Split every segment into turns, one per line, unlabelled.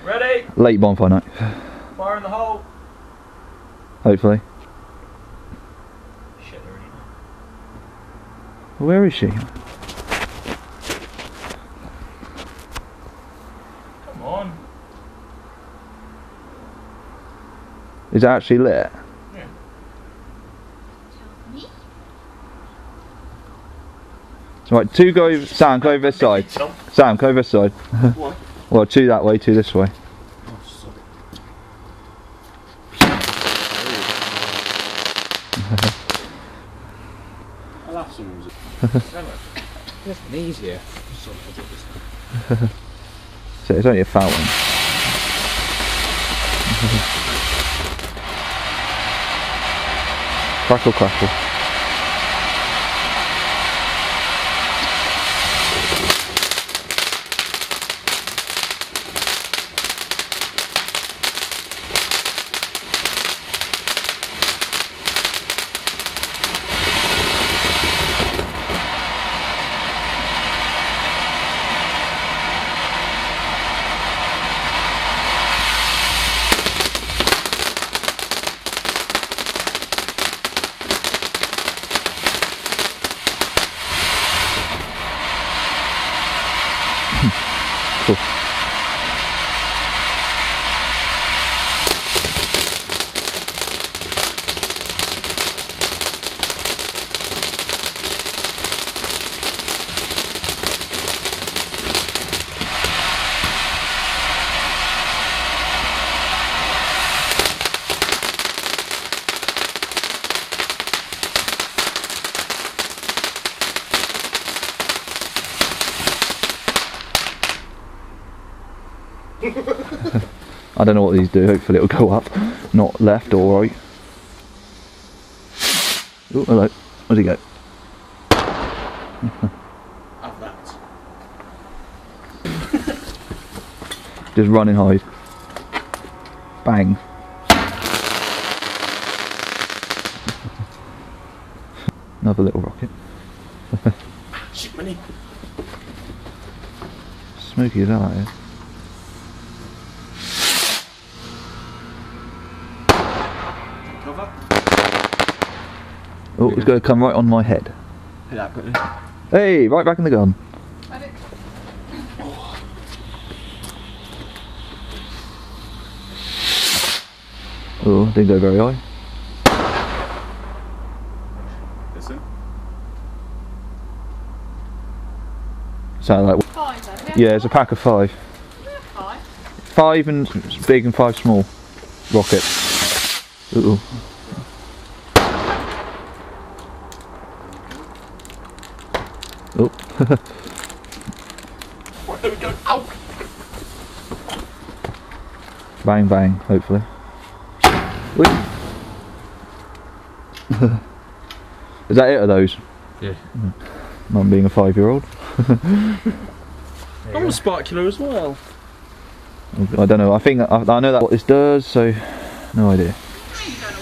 Ready?
Late bonfire night.
Fire in the hole.
Hopefully.
Shit, they're already done.
Where is she?
Come on.
Is it actually lit?
Yeah.
Right, two go over. Sam, go over this side. Sam, go over this side.
What?
Well, two that way, two this way.
Oh, sorry. I'll have some music. It's been easier.
So it's only a fountain. Crackle, crackle. Cool. I don't know what these do, hopefully it'll go up, not left or right. Oh, hello. Where'd he go?
Have that.
Just run and hide. Bang. Another little rocket.
Shit, money.
Smoky as hell out here.
Cover.
Oh, it's going to come right on my head.
Hit that quickly.
Hey, right back in the gun. Oh, didn't go very high.
Listen.
Sound like
Five then,
yeah, it's a pack of 5.
Five.
5 and big and 5 small rockets. Uh-oh. Oh.
Right, there we go. Ow!
Bang bang, hopefully. Whee. Is that it of those?
Yeah.
Mum being a 5-year-old.
I'm a sparkular as well.
I don't know, I think I know that what this does, so no idea.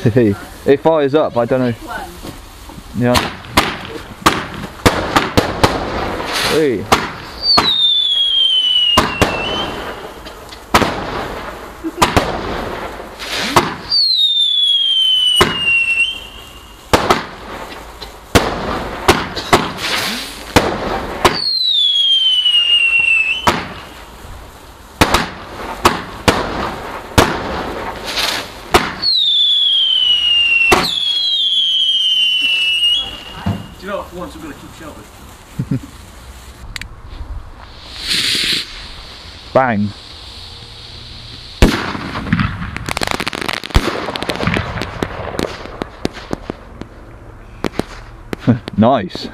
It fires up, I don't know. Yeah. Hey.
Do you know what? For once I'm going to keep sheltered.
Bang. Nice.